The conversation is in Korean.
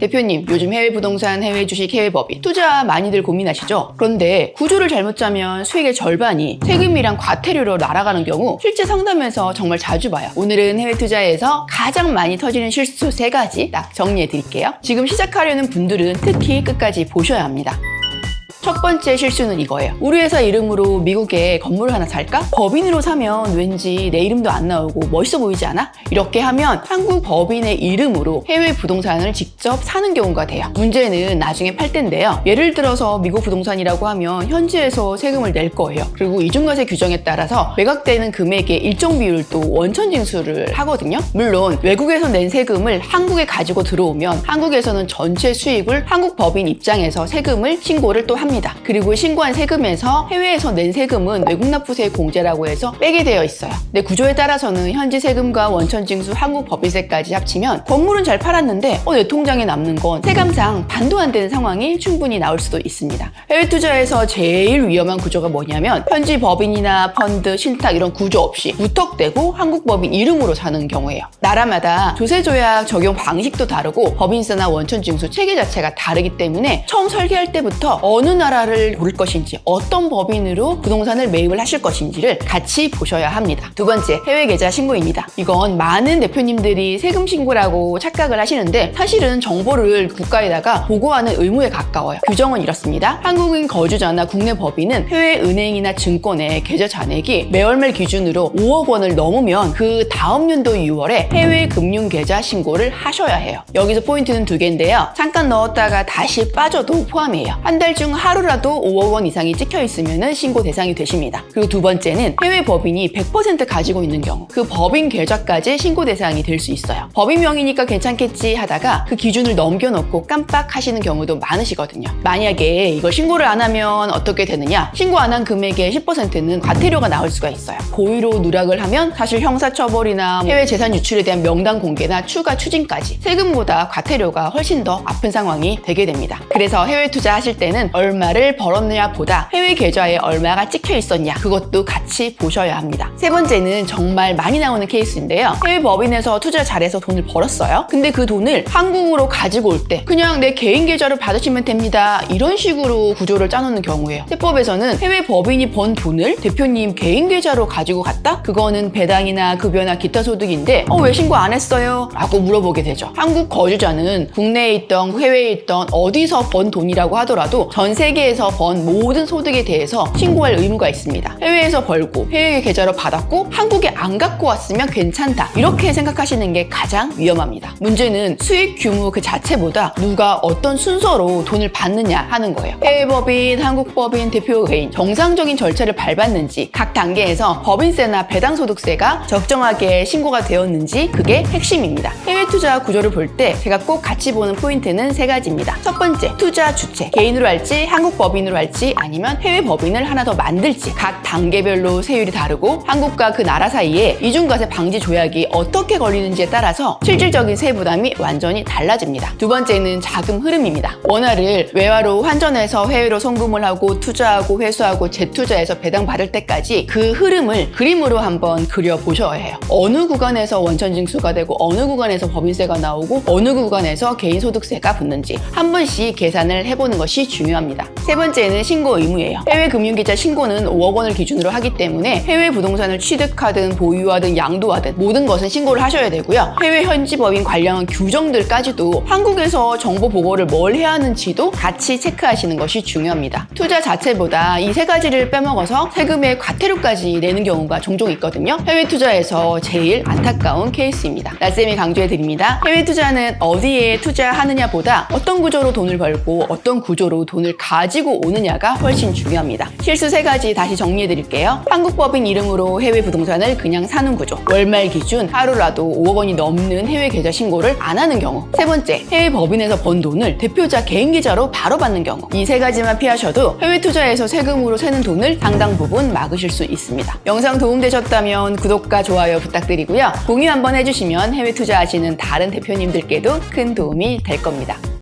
대표님, 요즘 해외 부동산, 해외 주식, 해외 법인 투자 많이들 고민하시죠? 그런데 구조를 잘못 짜면 수익의 절반이 세금이랑 과태료로 날아가는 경우 실제 상담에서 정말 자주 봐요. 오늘은 해외 투자에서 가장 많이 터지는 실수 3가지 딱 정리해 드릴게요. 지금 시작하려는 분들은 특히 끝까지 보셔야 합니다. 첫 번째 실수는 이거예요. 우리 회사 이름으로 미국에 건물을 하나 살까? 법인으로 사면 왠지 내 이름도 안 나오고 멋있어 보이지 않아? 이렇게 하면 한국 법인의 이름으로 해외 부동산을 직접 사는 경우가 돼요. 문제는 나중에 팔 때인데요. 예를 들어서 미국 부동산이라고 하면 현지에서 세금을 낼 거예요. 그리고 이중과세 규정에 따라서 매각되는 금액의 일정 비율을 또 원천징수를 하거든요. 물론 외국에서 낸 세금을 한국에 가지고 들어오면 한국에서는 전체 수익을 한국 법인 입장에서 세금을 신고를 또 합니다. 그리고 신고한 세금에서 해외에서 낸 세금은 외국납부세 공제라고 해서 빼게 되어 있어요. 근데 구조에 따라서는 현지 세금과 원천징수 한국 법인세까지 합치면 건물은 잘 팔았는데 내 통장에 남는 건 세감상 반도 안 되는 상황이 충분히 나올 수도 있습니다. 해외 투자에서 제일 위험한 구조가 뭐냐면 현지 법인이나 펀드, 신탁 이런 구조 없이 무턱대고 한국 법인 이름으로 사는 경우예요. 나라마다 조세조약 적용 방식도 다르고 법인세나 원천징수 체계 자체가 다르기 때문에 처음 설계할 때부터 어느 나라를 고를 것인지 어떤 법인으로 부동산을 매입을 하실 것인지를 같이 보셔야 합니다. 두 번째, 해외 계좌 신고입니다. 이건 많은 대표님들이 세금 신고라고 착각을 하시는데 사실은 정보를 국가에다가 보고하는 의무에 가까워요. 규정은 이렇습니다. 한국인 거주자나 국내 법인은 해외 은행이나 증권의 계좌 잔액이 매월말 기준으로 5억 원을 넘으면 그 다음 연도 6월에 해외 금융 계좌 신고를 하셔야 해요. 여기서 포인트는 2개인데요. 잠깐 넣었다가 다시 빠져도 포함이에요. 한 달 중 하루라도 5억 원 이상이 찍혀 있으면 신고 대상이 되십니다. 그리고 두 번째는 해외 법인이 100% 가지고 있는 경우 그 법인 계좌까지 신고 대상이 될 수 있어요. 법인 명의니까 괜찮겠지 하다가 그 기준을 넘겨놓고 깜빡하시는 경우도 많으시거든요. 만약에 이걸 신고를 안 하면 어떻게 되느냐? 신고 안 한 금액의 10%는 과태료가 나올 수가 있어요. 고의로 누락을 하면 사실 형사처벌이나 해외 재산 유출에 대한 명단 공개나 추가 추징까지 세금보다 과태료가 훨씬 더 아픈 상황이 되게 됩니다. 그래서 해외 투자하실 때는 얼마를 벌었느냐 보다 해외 계좌에 얼마가 찍혀 있었냐 그것도 같이 보셔야 합니다. 세 번째는 정말 많이 나오는 케이스인데요. 해외 법인에서 투자 잘해서 돈을 벌었어요. 근데 그 돈을 한국으로 가지고 올 때 그냥 내 개인 계좌로 받으시면 됩니다. 이런 식으로 구조를 짜놓는 경우예요. 세법에서는 해외 법인이 번 돈을 대표님 개인 계좌로 가지고 갔다? 그거는 배당이나 급여나 기타 소득인데 왜 신고 안 했어요? 라고 물어보게 되죠. 한국 거주자는 국내에 있던 해외에 있던 어디서 번 돈이라고 하더라도 전 세계에서 번 모든 소득에 대해서 신고할 의무가 있습니다. 해외에서 벌고 해외 계좌로 받았고 한국에 안 갖고 왔으면 괜찮다. 이렇게 생각하시는 게 가장 위험합니다. 문제는 수익 규모 그 자체보다 누가 어떤 순서로 돈을 받느냐 하는 거예요. 해외 법인, 한국 법인, 대표 개인 정상적인 절차를 밟았는지 각 단계에서 법인세나 배당소득세가 적정하게 신고가 되었는지 그게 핵심입니다. 해외 투자 구조를 볼 때 제가 꼭 같이 보는 포인트는 3가지입니다. 첫 번째, 투자 주체. 개인으로 할지 한국 법인으로 할지 아니면 해외 법인을 하나 더 만들지 각 단계별로 세율이 다르고 한국과 그 나라 사이에 이중과세 방지 조약이 어떻게 걸리는지에 따라서 실질적인 세부담이 완전히 달라집니다. 두 번째는 자금 흐름입니다. 원화를 외화로 환전해서 해외로 송금을 하고 투자하고 회수하고 재투자해서 배당받을 때까지 그 흐름을 그림으로 한번 그려보셔야 해요. 어느 구간에서 원천징수가 되고 어느 구간에서 법인세가 나오고 어느 구간에서 개인소득세가 붙는지 한 번씩 계산을 해보는 것이 중요합니다. 세 번째는 신고 의무예요. 해외 금융계좌 신고는 5억 원을 기준으로 하기 때문에 해외 부동산을 취득하든 보유하든 양도하든 모든 것은 신고를 하셔야 되고요. 해외 현지 법인 관련 규정들까지도 한국에서 정보 보고를 뭘 해야 하는지도 같이 체크하시는 것이 중요합니다. 투자 자체보다 이 3가지를 빼먹어서 세금의 과태료까지 내는 경우가 종종 있거든요. 해외 투자에서 제일 안타까운 케이스입니다. 나쌤이 강조해드립니다. 해외 투자는 어디에 투자하느냐보다 어떤 구조로 돈을 벌고 어떤 구조로 돈을 가지고 오느냐가 훨씬 중요합니다. 실수 3가지 다시 정리해드릴게요. 한국 법인 이름으로 해외 부동산을 그냥 사는 구조. 월말 기준 하루라도 5억 원이 넘는 해외 계좌 신고를 안 하는 경우. 세 번째, 해외 법인에서 번 돈을 대표자 개인 계좌로 바로 받는 경우. 이 3가지만 피하셔도 해외 투자에서 세금으로 새는 돈을 상당 부분 막으실 수 있습니다. 영상 도움되셨다면 구독과 좋아요 부탁드리고요. 공유 한번 해주시면 해외 투자하시는 다른 대표님들께도 큰 도움이 될 겁니다.